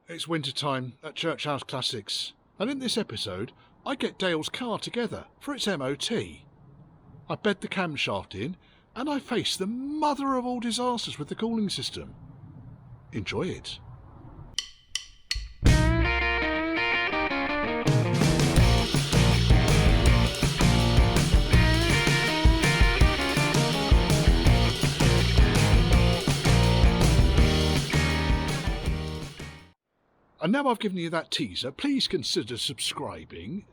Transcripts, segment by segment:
It's winter time at Church House Classics, and in this episode I get Dale's car together for its MOT. I bed the camshaft in and I face the mother of all disasters with the cooling system. Enjoy it. And now I've given you that teaser, please consider subscribing.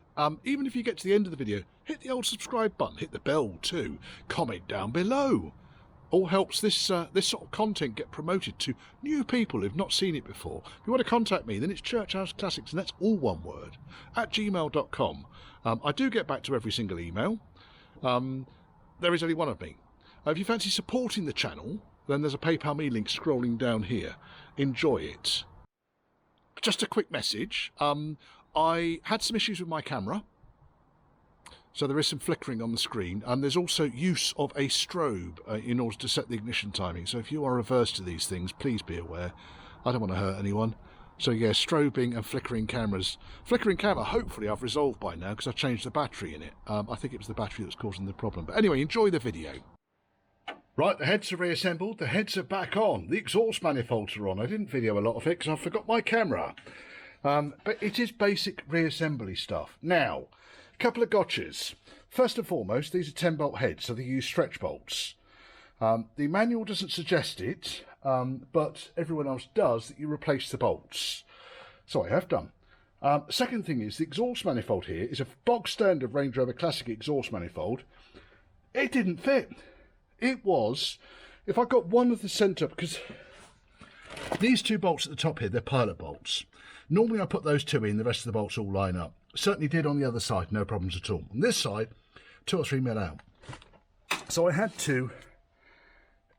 Even if you get to the end of the video, hit the old subscribe button, hit the bell too, comment down below. All helps this sort of content get promoted to new people who've not seen it before. If you want to contact me, then it's Church House Classics, and that's all one word, @gmail.com. I do get back to every single email. There is only one of me. If you fancy supporting the channel, then there's a PayPal me link scrolling down here. Enjoy it. Just a quick message. I had some issues with my camera, so there is some flickering on the screen, and there's also use of a strobe in order to set the ignition timing. So if you are averse to these things, please be aware. I don't want to hurt anyone. So yeah, strobing and flickering cameras. Flickering camera, hopefully I've resolved by now because I changed the battery in it. I think it was the battery that was causing the problem. But anyway, enjoy the video. Right, the heads are reassembled, the heads are back on, the exhaust manifolds are on. I didn't video a lot of it because I forgot my camera. But it is basic reassembly stuff. Now, a couple of gotchas. First and foremost, these are 10-bolt heads, so they use stretch bolts. The manual doesn't suggest it, but everyone else does, that you replace the bolts. So I have done. Second thing is, the exhaust manifold here is a bog standard Range Rover Classic exhaust manifold. It didn't fit. It was, if I got one of the centre, because these two bolts at the top here, they're pilot bolts. Normally I put those two in, the rest of the bolts all line up. Certainly did on the other side, no problems at all. On this side, 2 or 3 mil out. So I had to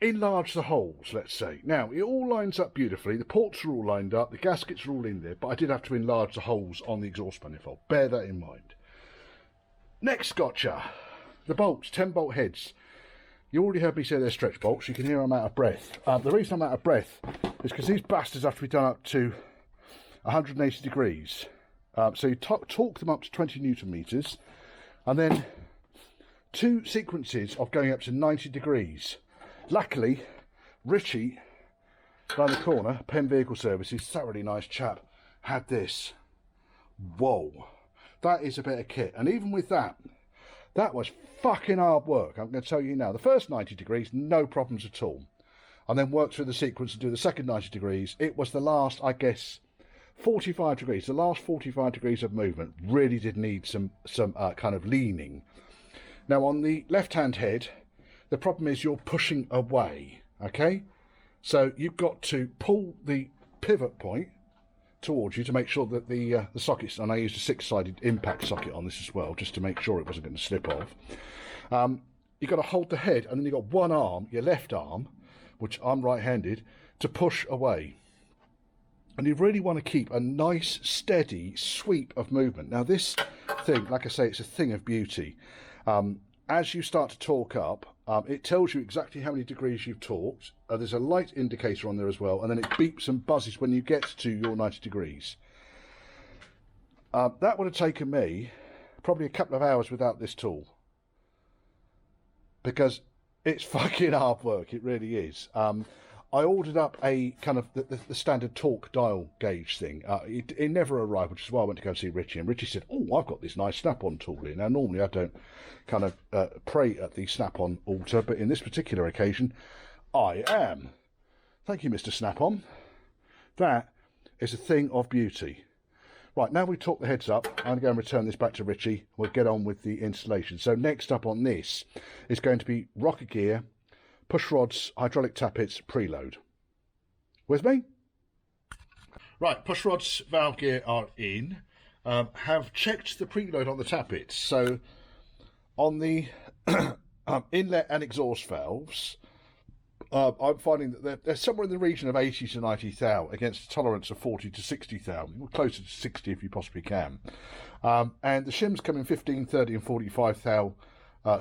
enlarge the holes, let's say. Now, it all lines up beautifully. The ports are all lined up, the gaskets are all in there, but I did have to enlarge the holes on the exhaust manifold. Bear that in mind. Next gotcha. The bolts, 10-bolt heads. You already heard me say they're stretch bolts. You can hear I'm out of breath. The reason I'm out of breath is because these bastards have to be done up to 180 degrees. So you torque them up to 20 Newton meters, and then 2 sequences of going up to 90 degrees. Luckily, Richie, around the corner, Penn Vehicle Services, thoroughly nice chap, had this. Whoa, that is a bit of kit. And even with that, that was fucking hard work, I'm going to tell you now. The first 90 degrees, no problems at all. And then work through the sequence and do the second 90 degrees. It was the last, I guess, 45 degrees. The last 45 degrees of movement really did need some kind of leaning. Now, on the left-hand head, the problem is you're pushing away, okay? So you've got to pull the pivot point towards you to make sure that the sockets, and I used a 6-sided impact socket on this as well, just to make sure it wasn't going to slip off. You've got to hold the head, and then you've got one arm, your left arm, which I'm right-handed, to push away. And you really want to keep a nice, steady sweep of movement. Now this thing, like I say, it's a thing of beauty. As you start to torque up, it tells you exactly how many degrees you've torqued. There's a light indicator on there as well, and then it beeps and buzzes when you get to your 90 degrees. That would have taken me probably a couple of hours without this tool, because it's fucking hard work, it really is. I ordered up a kind of the standard torque dial gauge thing. It never arrived, which is why I went to go see Richie, and Richie said, "Oh, I've got this nice snap-on tool here." Now, normally I don't kind of pray at the snap-on altar, but in this particular occasion, I am. Thank you, Mr. Snap-on. That is a thing of beauty. Right, now we torque the heads up, I'm going to go and return this back to Richie. We'll get on with the installation. So next up on this is going to be rocker gear, push rods, hydraulic tappets, preload. With me? Right, push rods, valve gear are in. Have checked the preload on the tappets. So on the inlet and exhaust valves, I'm finding that they're somewhere in the region of 80 to 90 thou against a tolerance of 40 to 60 thou. Closer to 60 if you possibly can. And the shims come in 15, 30 and 45 thou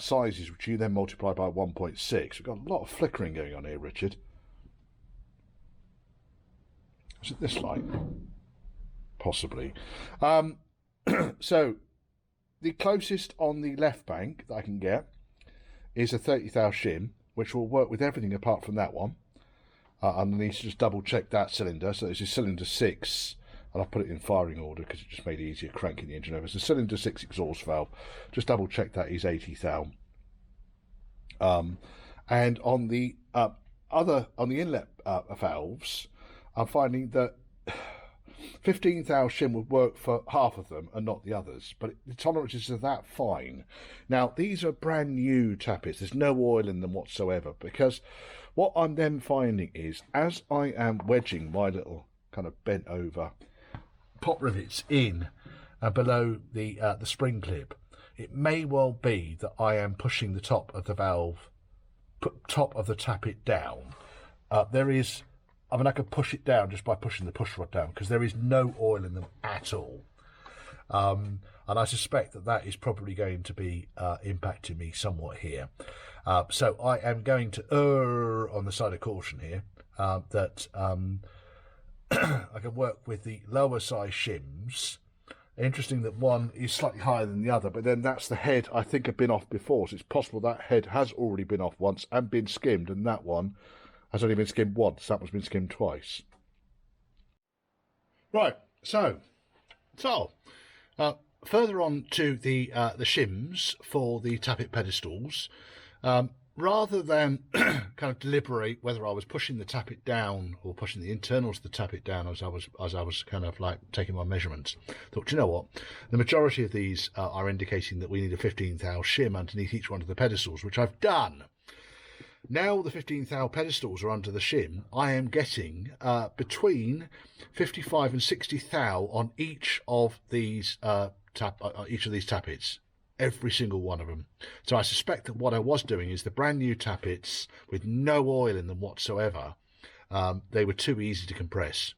sizes, which you then multiply by 1.6. We've got a lot of flickering going on here, Richard. What's it this like? possibly. So the closest on the left bank that I can get is a 30 thou shim, which will work with everything apart from that one. And I need to just double check that cylinder. So this is cylinder 6, and I've put it in firing order because it just made it easier cranking the engine over. So cylinder 6 exhaust valve, just double check that is 80 thou. And on the inlet valves, I'm finding that 15 thou shim would work for half of them and not the others, but the tolerances are that fine. Now these are brand new tappets, there's no oil in them whatsoever, because what I'm then finding is, as I am wedging my little kind of bent over pop rivets in below the spring clip, it may well be that I am pushing the top of the valve, top of the tappet down. I mean, I could push it down just by pushing the push rod down, because there is no oil in them at all. And I suspect that that is probably going to be impacting me somewhat here. So I am going to err on the side of caution here, that I can work with the lower size shims. Interesting that one is slightly higher than the other, but then that's the head I think had been off before, so it's possible that head has already been off once and been skimmed, and that one has only been skimmed once. That one's been skimmed twice. Right, so further on to the shims for the tappet pedestals. Rather than kind of deliberate whether I was pushing the tappet down or pushing the internals of the tappet down as I was kind of like taking my measurements, thought, you know what, the majority of these are indicating that we need a 15 thou shim underneath each one of the pedestals, which I've done. Now the 15 thou pedestals are under the shim, I am getting between 55 and 60 thou on each of these tappets. Every single one of them. So I suspect that what I was doing is the brand new tappets with no oil in them whatsoever, they were too easy to compress.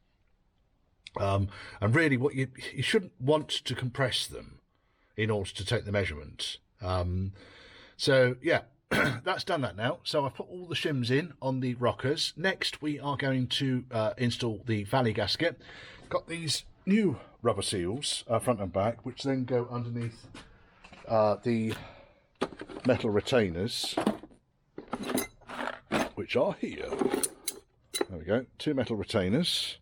And really what you shouldn't want to compress them in order to take the measurement. So yeah, that's done that now. So I've put all the shims in on the rockers. Next we are going to install the valley gasket. Got these new rubber seals, front and back, which then go underneath the metal retainers, which are here. There we go, 2 metal retainers.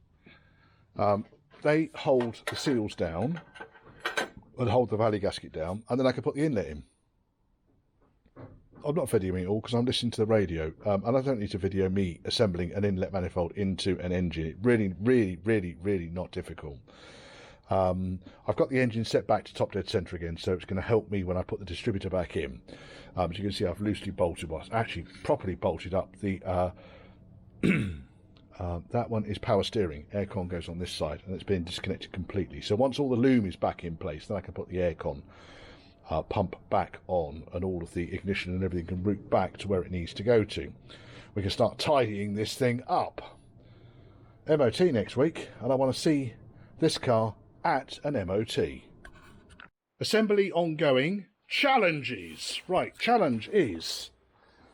They hold the seals down and hold the valley gasket down, and then I can put the inlet in. I'm not videoing it all because I'm listening to the radio, and I don't need to video me assembling an inlet manifold into an engine. It really not difficult. I've got the engine set back to top dead centre again, so it's going to help me when I put the distributor back in. As you can see, I've loosely bolted, well, actually properly bolted up the that one is power steering. Aircon goes on this side, and it's been disconnected completely. So once all the loom is back in place, then I can put the aircon pump back on, and all of the ignition and everything can route back to where it needs to go to. We can start tidying this thing up. MOT next week, and I want to see this car at an MOT. Assembly ongoing. Challenges. Right, challenge is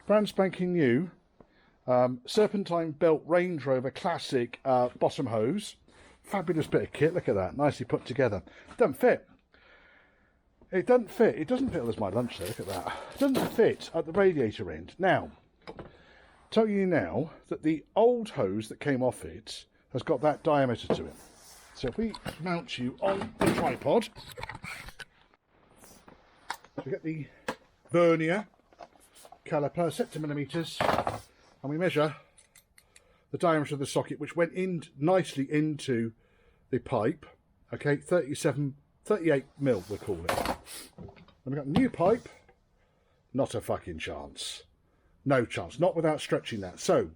brand spanking new Serpentine belt Range Rover Classic bottom hose. Fabulous bit of kit, look at that, nicely put together. Doesn't fit. It doesn't fit. It doesn't fit. There's my lunch there, look at that. It doesn't fit at the radiator end. Now, tell you now that the old hose that came off it has got that diameter to it. So if we mount you on the tripod, we get the vernier caliper set to millimetres, and we measure the diameter of the socket, which went in nicely into the pipe. Okay, 38 mil we'll call it. And we've got a new pipe. Not a fucking chance. No chance. Not without stretching that. So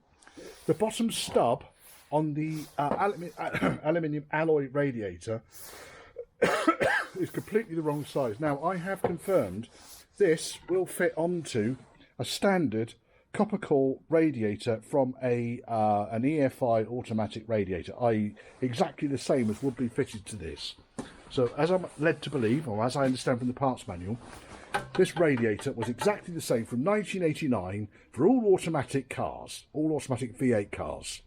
the bottom stub on the aluminium alloy radiator is completely the wrong size. Now I have confirmed this will fit onto a standard copper core radiator from an EFI automatic radiator, i.e. exactly the same as would be fitted to this. So as I'm led to believe, or as I understand from the parts manual, this radiator was exactly the same from 1989 for all automatic cars, all automatic V8 cars.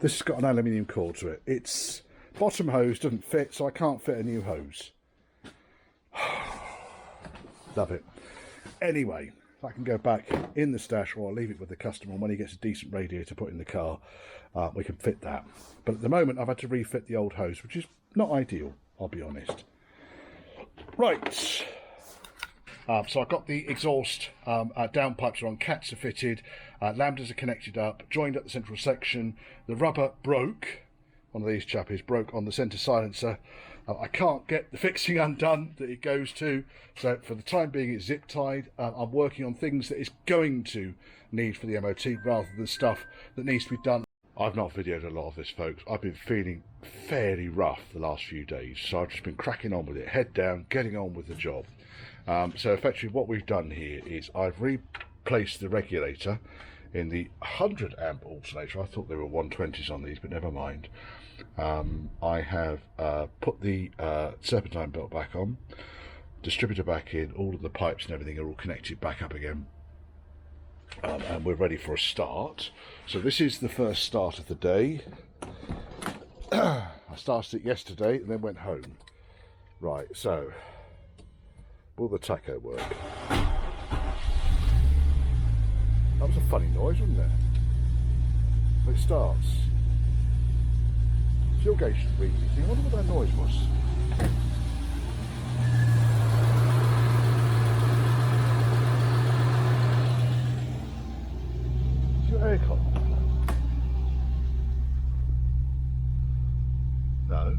This has got an aluminium core to it. It's Bottom hose doesn't fit, so I can't fit a new hose. Love it. Anyway, if I can go back in the stash, or I'll leave it with the customer, and when he gets a decent radiator to put in the car, we can fit that. But at the moment, I've had to refit the old hose, which is not ideal, I'll be honest. Right. So I've got the exhaust downpipes are on, cats are fitted, lambdas are connected up, joined up the central section. The rubber broke. One of these chappies broke on the centre silencer. I can't get the fixing undone that it goes to, so for the time being it's zip tied. I'm working on things that it's going to need for the MOT rather than stuff that needs to be done. I've not videoed a lot of this, folks. I've been feeling fairly rough the last few days, so I've just been cracking on with it, head down, getting on with the job. So effectively what we've done here is I've replaced the regulator in the 100 amp alternator. I thought there were 120s on these, but never mind. I have put the serpentine belt back on, distributor back in, all of the pipes and everything are all connected back up again, and we're ready for a start. So this is the first start of the day. I started it yesterday and then went home. Right, so will the tacho work? That was a funny noise, wasn't it? When it starts. Fuel gauge should read anything. I wonder what that noise was. Is your aircon? No.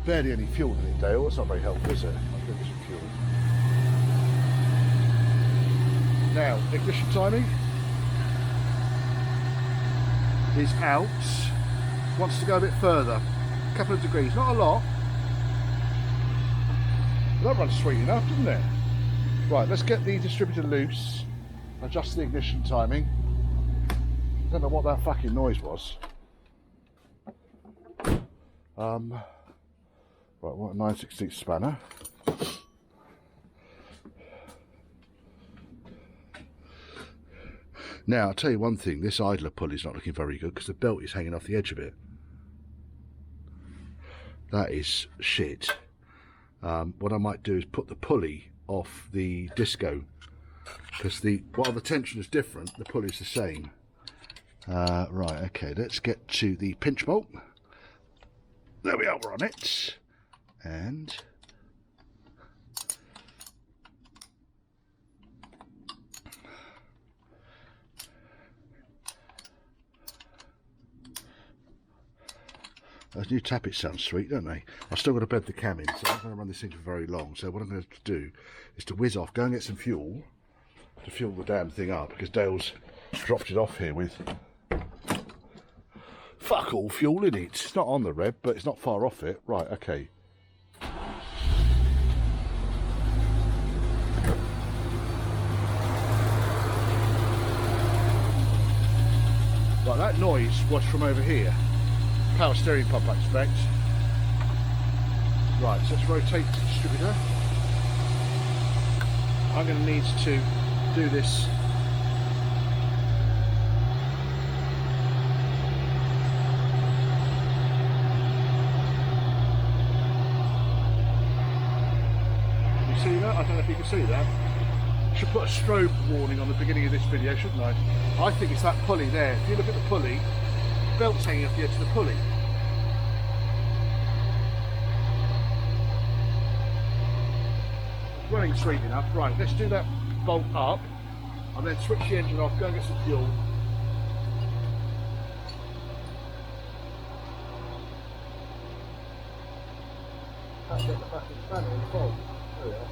Barely any fuel in it, Dale. That's not very helpful, is it? I'll give it some fuel. Now, ignition timing is out. Wants to go a bit further, a couple of degrees, not a lot. But that runs sweet enough, doesn't it? Right, let's get the distributor loose, adjust the ignition timing. Don't know what that fucking noise was. Right, what a 9/16 spanner. Now, I'll tell you one thing, this idler pulley is not looking very good because the belt is hanging off the edge of it. That is shit. What I might do is put the pulley off the disco, because while the tension is different, the pulley is the same. Right, okay, let's get to the pinch bolt. There we are, we're on it. And those new Tappets sound sweet, don't they? I've still got to bed the cam in, so I'm not going to run this thing for very long. So what I'm going to do is to whiz off, go and get some fuel to fuel the damn thing up, because Dale's dropped it off here with fuck all fuel in it. It's not on the red, but it's not far off it. Right, okay. Right, that noise was from over here. Power steering pump, I expect. Right, so let's rotate the distributor. I'm going to need to do this. Can you see that? I don't know if you can see that. Should put a strobe warning on the beginning of this video, shouldn't I? I think it's that pulley there. If you look at the pulley, the belt's hanging off the edge of the pulley. It's running sweet enough. Right, let's do that bolt up and then switch the engine off, go and get some fuel. Can't get the fucking spanner in the bolt. There we are.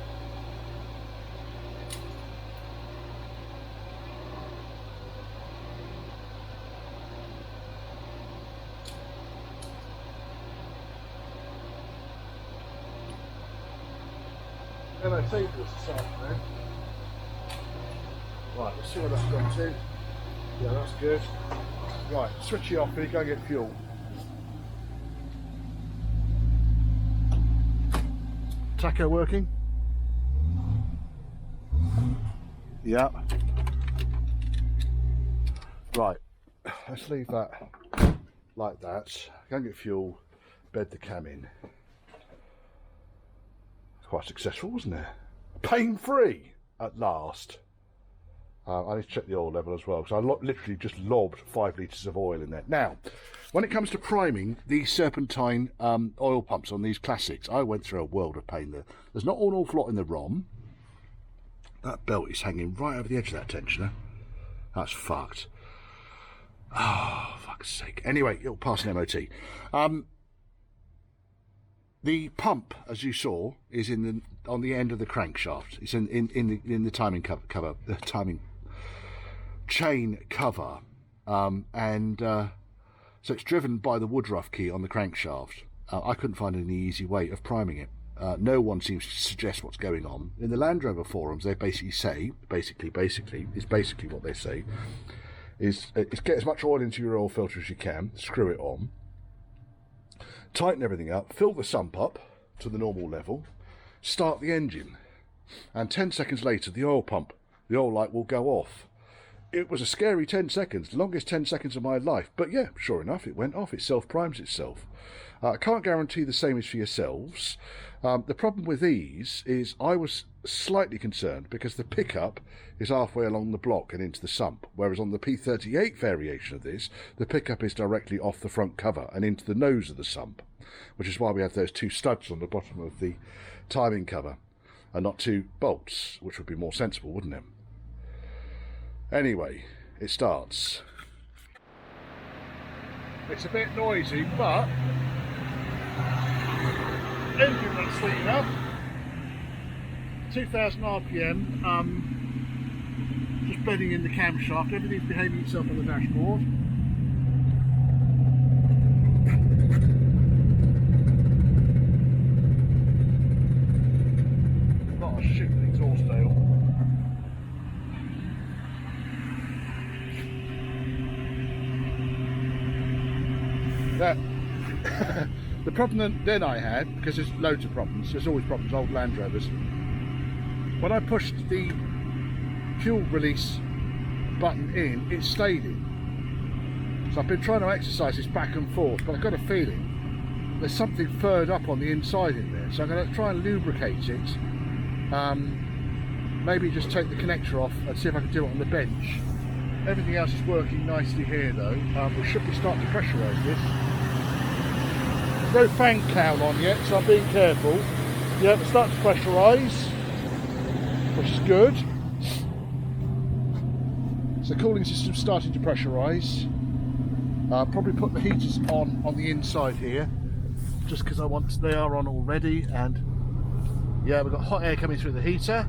MOT for this afternoon. Right, let's see what that's gone to. Yeah, that's good. Right, switch it off, we go and get fuel. Tacho working? Yeah. Right, let's leave that like that. Go and get fuel, bed the cam in. Quite successful, wasn't it? Pain-free at last. I need to check the oil level as well, because I literally just lobbed 5 litres of oil in there. Now, when it comes to priming these Serpentine oil pumps on these classics, I went through a world of pain there. There's not an awful lot in the ROM. That belt is hanging right over the edge of that tensioner. That's fucked. Oh, fuck's sake. Anyway, it'll pass an MOT. The pump, as you saw, is on the end of the crankshaft. It's in the timing cover, the timing chain cover, so it's driven by the Woodruff key on the crankshaft. I couldn't find any easy way of priming it. No one seems to suggest what's going on. In the Land Rover forums, they basically say, basically what they say is get as much oil into your oil filter as you can, screw it on, tighten everything up, fill the sump up to the normal level, start the engine, and 10 seconds later the oil light will go off. It was a scary 10 seconds, the longest 10 seconds of my life, but yeah, sure enough, it went off. It self-primes itself. I can't guarantee the same is for yourselves. The problem with these is I was slightly concerned because the pickup is halfway along the block and into the sump, whereas on the P38 variation of this, the pickup is directly off the front cover and into the nose of the sump, which is why we have those 2 studs on the bottom of the timing cover and not 2 bolts, which would be more sensible, wouldn't it? Anyway, it starts. It's a bit noisy, but engine runs sweet enough. 2000 RPM, just bedding in the camshaft, everything's behaving itself on the dashboard. Not a shit with exhaust tail. That the problem that then I had, because there's loads of problems, there's always problems, old Land Rovers. When I pushed the fuel release button in, it stayed in. So I've been trying to exercise this back and forth, but I've got a feeling there's something furred up on the inside in there. So I'm going to try and lubricate it. Maybe just take the connector off and see if I can do it on the bench. Everything else is working nicely here though. We should be starting to pressurise this. There's no fan count on yet, so I'm being careful. Yeah, we're starting to pressurise, which is good. So the cooling system's starting to pressurise. Probably put the heaters on the inside here, just because they are on already, and yeah, we've got hot air coming through the heater.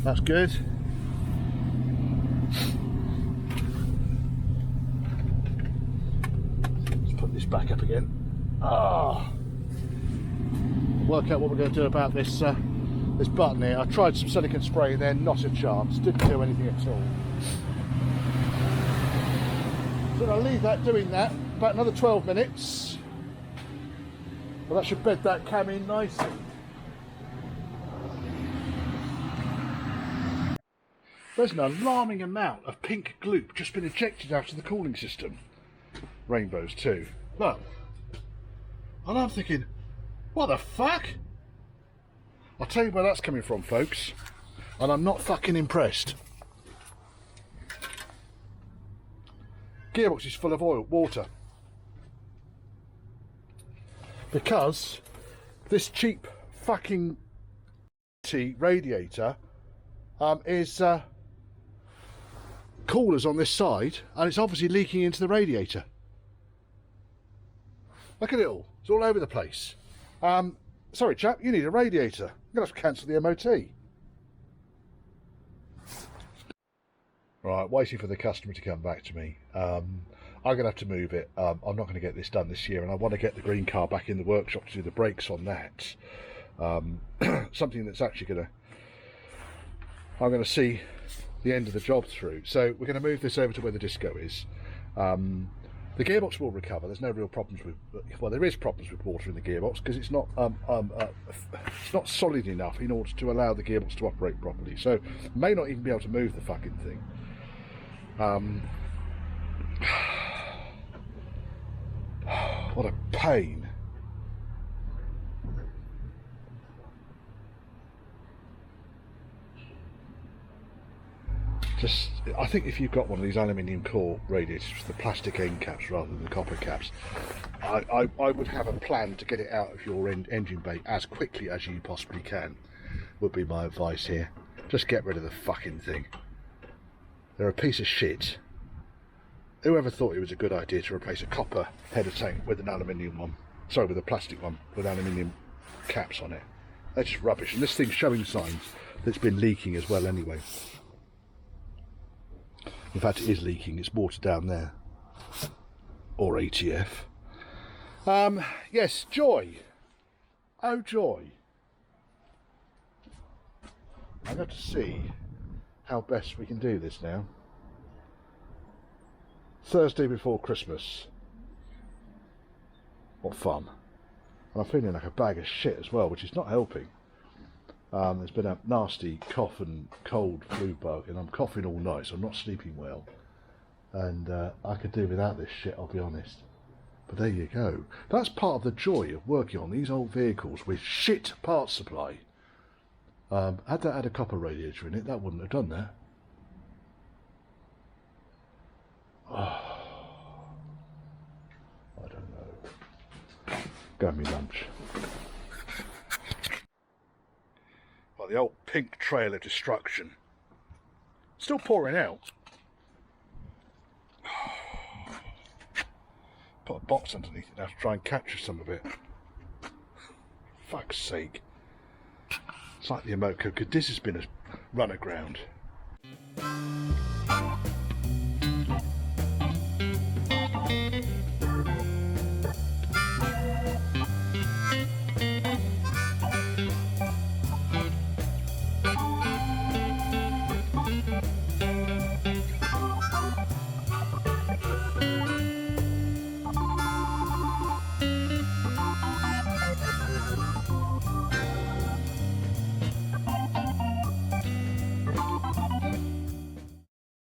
That's good. Let's put this back up again. Work out what we're going to do about this this button here. I tried some silicone spray there, not a chance. Didn't do anything at all. So I'll leave that doing that about another 12 minutes. Well, that should bed that cam in nicely. There's an alarming amount of pink gloop just been ejected out of the cooling system. Rainbows too. Look. And I'm thinking, what the fuck? I'll tell you where that's coming from, folks. And I'm not fucking impressed. Gearbox is full of water. Because this cheap fucking radiator is coolers on this side, and it's obviously leaking into the radiator. Look at it all. It's all over the place. Sorry chap, you need a radiator. I'm going to have to cancel the MOT. Right, waiting for the customer to come back to me. I'm going to have to move it. I'm not going to get this done this year, and I want to get the green car back in the workshop to do the brakes on that. Something that's actually going to... I'm going to see the end of the job through. So we're going to move this over to where the disco is. The gearbox will recover. There's no real problems with... Well, there is problems with water in the gearbox because it's not solid enough in order to allow the gearbox to operate properly. So may not even be able to move the fucking thing. What a pain. I think if you've got one of these aluminium core radiators with the plastic end caps rather than the copper caps, I would have a plan to get it out of your engine bay as quickly as you possibly can, would be my advice here. Just get rid of the fucking thing. They're a piece of shit. Whoever thought it was a good idea to replace a copper header tank with an aluminium one? Sorry, with a plastic one with aluminium caps on it. That's just rubbish. And this thing's showing signs that it's been leaking as well anyway. In fact, it is leaking. It's water down there. Or ATF. Yes, joy. Oh, joy. I've got to see how best we can do this now. Thursday before Christmas. What fun. And I'm feeling like a bag of shit as well, which is not helping. There's been a nasty cough and cold flu bug, and I'm coughing all night, so I'm not sleeping well. And I could do without this shit, I'll be honest. But there you go. That's part of the joy of working on these old vehicles with shit parts supply. Had that had a copper radiator in it, that wouldn't have done that. Oh, I don't know. Go have me lunch. Well, the old pink trail of destruction. Still pouring out. Put a box underneath it now to try and capture some of it. Fuck's sake. It's like the Emoco, because this has been a run aground.